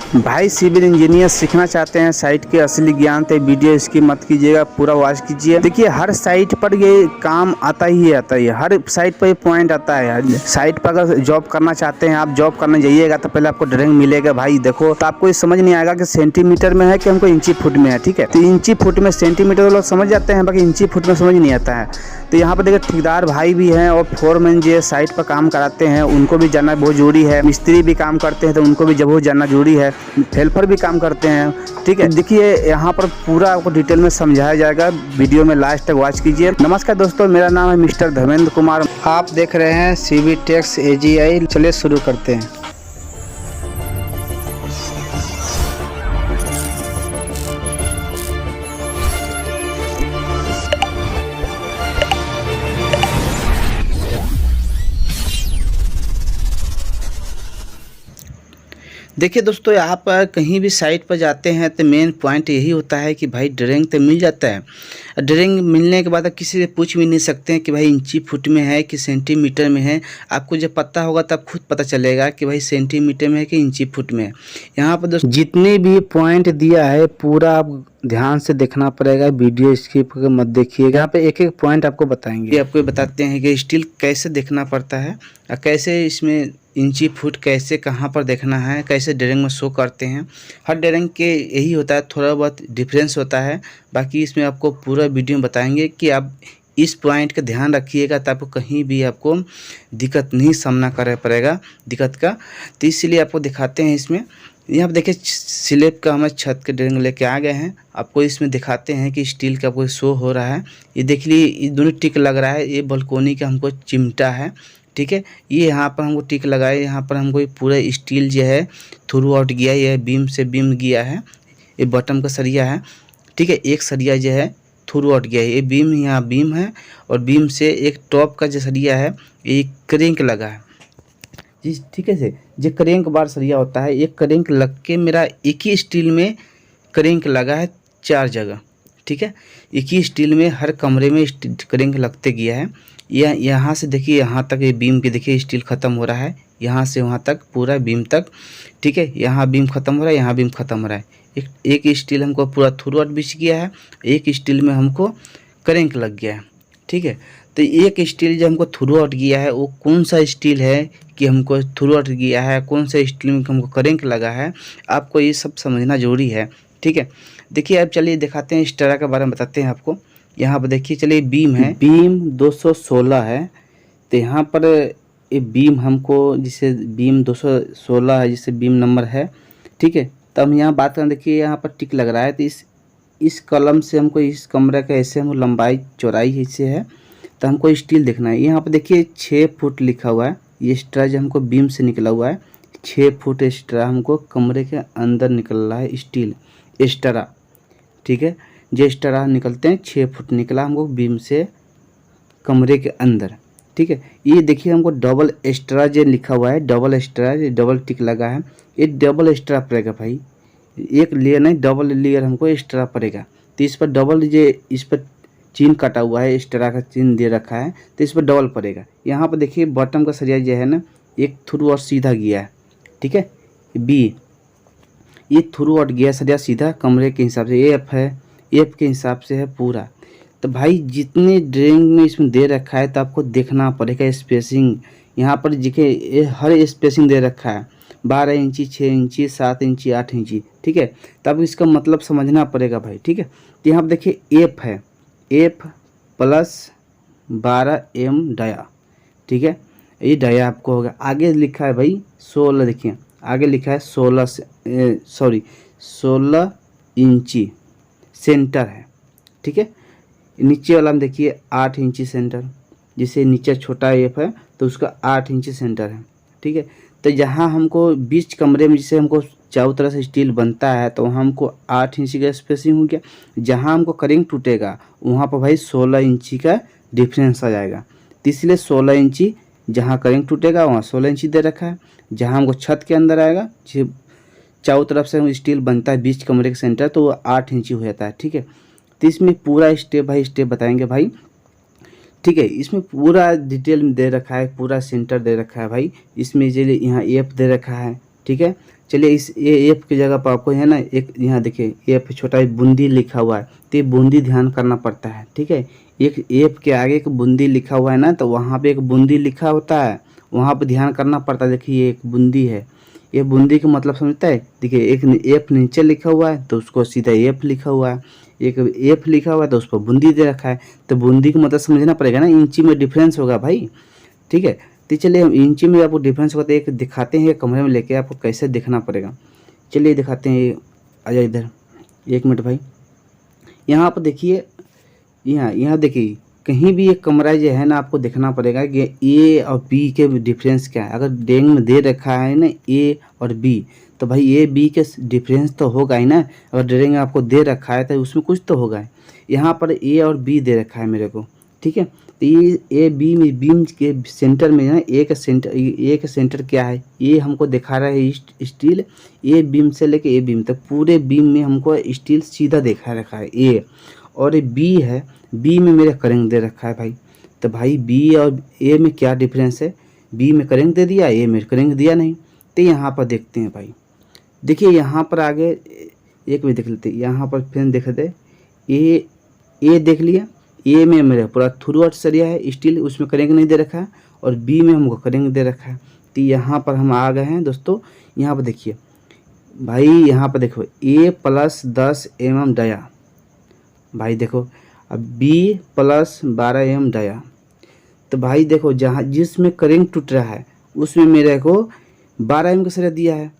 भाई civil engineer सीखना चाहते हैं साइट के असली ज्ञान, तो वीडियो इसकी मत कीजिएगा, पूरा वॉच कीजिए। देखिए हर साइट पर ये काम आता ही आता है, हर साइट पर ये पॉइंट आता है। साइट पर अगर जॉब करना चाहते हैं, आप जॉब करने जाइएगा तो पहले आपको ड्राइंग मिलेगा। भाई देखो तो आपको ये समझ नहीं आएगा कि सेंटीमीटर में है कि हमको इंची फुट में है। ठीक है, तो इंची फुट में सेंटीमीटर लोग समझ जाते हैं, बाकी इंची फुट में समझ नहीं आता है। तो यहाँ पर देखिए ठेकेदार भाई भी हैं और फोरमैन जो साइट पर काम कराते हैं उनको भी जानना बहुत जरूरी है। मिस्त्री भी काम करते हैं तो उनको भी जरूर जानना जरूरी है। हेल्पर भी काम करते हैं। ठीक है, देखिए यहाँ पर पूरा आपको डिटेल में समझाया जाएगा, वीडियो में लास्ट तक वॉच कीजिए। नमस्कार दोस्तों, मेरा नाम है मिस्टर धर्मेंद्र कुमार, आप देख रहे हैं सीवी टेक्स AGI। चलिए शुरू करते हैं। देखिए दोस्तों, आप कहीं भी साइट पर जाते हैं तो मेन पॉइंट यही होता है कि भाई ड्राइंग तो मिल जाता है। ड्राइंग मिलने के बाद आप किसी से पूछ भी नहीं सकते हैं कि भाई इंची फुट में है कि सेंटीमीटर में है। आपको जब पता होगा तब खुद पता चलेगा कि भाई सेंटीमीटर में है कि इंची फुट में है। यहाँ पर दोस्तों जितने भी पॉइंट दिया है पूरा आप ध्यान से देखना पड़ेगा, वीडियो स्किप करके मत देखिएगा। यहाँ पे एक एक पॉइंट आपको बताएंगे, आपको बताते हैं कि स्टील कैसे देखना पड़ता है और कैसे इसमें इंची फुट कैसे कहाँ पर देखना है, कैसे ड्राइंग में शो करते हैं। हर ड्राइंग के यही होता है, थोड़ा बहुत डिफरेंस होता है। बाकी इसमें आपको पूरा वीडियो में बताएंगे कि आप इस पॉइंट का ध्यान रखिएगा तो आपको कहीं भी आपको दिक्कत नहीं सामना करना पड़ेगा दिक्कत का। तो इसलिए आपको दिखाते हैं इसमें। यहाँ पर देखिए स्लैब का हम छत के ड्राइंग लेके आ गए हैं। आपको इसमें दिखाते हैं कि स्टील का आपको शो हो रहा है। ये देख लीजिए, ये दोनों टिक लग रहा है। ये बालकोनी का हमको चिमटा है। ठीक है, ये यहाँ पर हमको टिक लगाए। यहाँ पर हमको पूरा स्टील जो है थ्रू आउट गया, ये बीम से बीम गया है। ये बॉटम का सरिया है। ठीक है, एक सरिया जो है थ्रू आउट गया है। ये बीम यहाँ बीम है और बीम से एक टॉप का जो सरिया है ये क्रेंक लगा है जी। ठीक है से जो क्रेंक बार सरिया होता है, एक क्रेंक लग के मेरा एक ही स्टील में क्रेंक लगा है 4 जगह। ठीक है, एक ही स्टील में हर कमरे में क्रेंक लगते गया है। यहाँ से देखिए यहाँ तक ये बीम के देखिए स्टील ख़त्म हो रहा है, यहाँ से वहाँ तक पूरा बीम तक। ठीक है, यहाँ बीम ख़त्म हो रहा है, यहाँ बीम ख़त्म हो रहा है। एक स्टील हमको पूरा थ्रू आउट बिछ गया है, एक स्टील में हमको करेंट लग गया है। ठीक है, तो एक स्टील जो हमको थ्रू आउट गया है वो कौन सा स्टील है कि हमको थ्रू आउट गया है, कौन सा स्टील में हमको करेंट लगा है, आपको ये सब समझना जरूरी है। ठीक है, देखिए अब चलिए दिखाते हैं, स्टेरा के बारे में बताते हैं आपको। यहाँ पर देखिए चलिए बीम है, बीम 216 है। तो यहाँ पर ये बीम हमको जिसे बीम 216 है, जिसे बीम नंबर है। ठीक है, तो हम यहाँ बात करें, देखिए यहाँ पर टिक लग रहा है। तो इस कलम से हमको इस कमरे का ऐसे हम लंबाई चौड़ाई ऐसे है, तो हमको स्टील देखना है। यहाँ पर देखिए 6 फुट लिखा हुआ है। ये एक्स्ट्रा जो हमको बीम से निकला हुआ है 6 फुट एक्स्ट्रा हमको कमरे के अंदर निकल रहा है स्टील एक्स्ट्रा। ठीक है, जो एक्स्ट्रा निकलते हैं 6 फुट निकला हमको बीम से कमरे के अंदर। ठीक है, ये देखिए हमको डबल एक्स्ट्रा जो लिखा हुआ है, डबल एक्स्ट्रा डबल टिक लगा है, ये डबल एक्स्ट्रा पड़ेगा भाई। एक लेयर नहीं, डबल लेयर हमको एक्स्ट्रा पड़ेगा। तो इस पर डबल जो इस पर चिन्ह कटा हुआ है, एक्स्ट्रा का चिन्ह दे रखा है, तो इस पर डबल पड़ेगा। यहाँ पर देखिए बॉटम का सरिया जो है ना, एक थ्रू और सीधा गया है। ठीक है, बी ये थ्रू आउट गया सरिया सीधा कमरे के हिसाब से। एफ है, एफ के हिसाब से है पूरा। तो भाई जितने ड्राइंग में इसमें दे रखा है तो आपको देखना पड़ेगा स्पेसिंग। यहाँ पर देखिए हर स्पेसिंग दे रखा है, 12 इंची, 6 इंची, 7 इंची, 8 इंची। ठीक है, तब इसका मतलब समझना पड़ेगा भाई। ठीक है, तो यहाँ पर देखिए एफ है, एफ प्लस 12 M डाया। ठीक है, ये डाया आपको होगा। आगे लिखा है भाई 16, देखिए आगे लिखा है 16 इंची सेंटर है। ठीक है, नीचे वाला में देखिए 8 इंची सेंटर, जिसे नीचे छोटा एफ है तो उसका 8 इंची सेंटर है। ठीक है, तो जहाँ हमको बीच कमरे में जिसे हमको चारों तरह से स्टील बनता है तो वहाँ हमको 8 इंची का स्पेसिंग हो गया। जहाँ हमको करेंट टूटेगा वहाँ पर भाई 16 इंची का डिफरेंस आ जाएगा। तो इसलिए 16 इंची जहाँ करेंट टूटेगा वहाँ 16 इंची दे रखा है। जहाँ हमको छत के अंदर आएगा, चारों तरफ से स्टील बनता है बीच कमरे के सेंटर, तो वो 8 इंची हो जाता है। ठीक है, तो इसमें पूरा स्टेप बाय स्टेप बताएंगे भाई। ठीक है, इसमें पूरा डिटेल में दे रखा है, पूरा सेंटर दे रखा है भाई। इसमें जो यहाँ एफ दे रखा है, ठीक है। चलिए इस ए एफ की जगह पर आपको है ना एक यहाँ देखिए एफ छोटा बूंदी लिखा हुआ है, तो ये बूंदी ध्यान करना पड़ता है, ठीक है। एक एफ के आगे एक बूंदी लिखा हुआ है ना, तो वहाँ पे एक बूंदी लिखा होता है, वहाँ पे ध्यान करना पड़ता है। देखिए ये एक बूंदी है, ये बूंदी का मतलब समझता है। देखिए एक एफ नीचे लिखा हुआ है तो उसको सीधा एफ लिखा हुआ है, एक एफ लिखा हुआ है तो उस पर बूंदी दे रखा है, तो बूंदी का मतलब समझना पड़ेगा ना, इंची में डिफरेंस होगा भाई, ठीक है। तो चलिए हम इंची में आपको डिफरेंस होगा तो एक दिखाते हैं कमरे में लेके आपको कैसे दिखना पड़ेगा। चलिए दिखाते हैं, आजा इधर 1 मिनट भाई। यहाँ पर देखिए, यहाँ देखिए कहीं भी एक कमरा जो है ना आपको देखना पड़ेगा कि ए और बी के डिफरेंस क्या है। अगर ड्राइंग में दे रखा है ना ए और बी, तो भाई ए बी के डिफरेंस तो होगा ही ना। अगर ड्राइंग में आपको दे रखा है तो उसमें कुछ तो होगा। यहाँ पर ए और बी दे रखा है मेरे को, ठीक है। तो ये ए बी में बीम के सेंटर में ना ए का सेंटर क्या है, ये हमको दिखा रहा है स्टील। ए बीम से लेके ए बीम तक पूरे बीम में हमको स्टील सीधा देखा रखा है ए, और ये बी है, बी में मेरा करेंट दे रखा है भाई। तो भाई बी और ए में क्या डिफरेंस है, बी में करेंट दे दिया, ए में करेंट दिया नहीं। तो यहाँ पर देखते हैं भाई, देखिए यहाँ पर आगे एक भी देख लेते, यहाँ पर फिर देख लेते ए देख लिया, ए में मेरा पूरा थ्रू आउट सरिया है स्टील, उसमें करेंट नहीं दे रखा है, और बी में हमको करेंट दे रखा है। तो यहाँ पर हम आ गए हैं दोस्तों। यहाँ पर देखिए भाई, यहाँ पर देखो ए प्लस 10 mm डाया, भाई देखो अब बी प्लस 12 mm डाया। तो भाई देखो जहाँ जिसमें करेंट टूट रहा है उसमें मेरे को 12 mm का सरिया दिया है,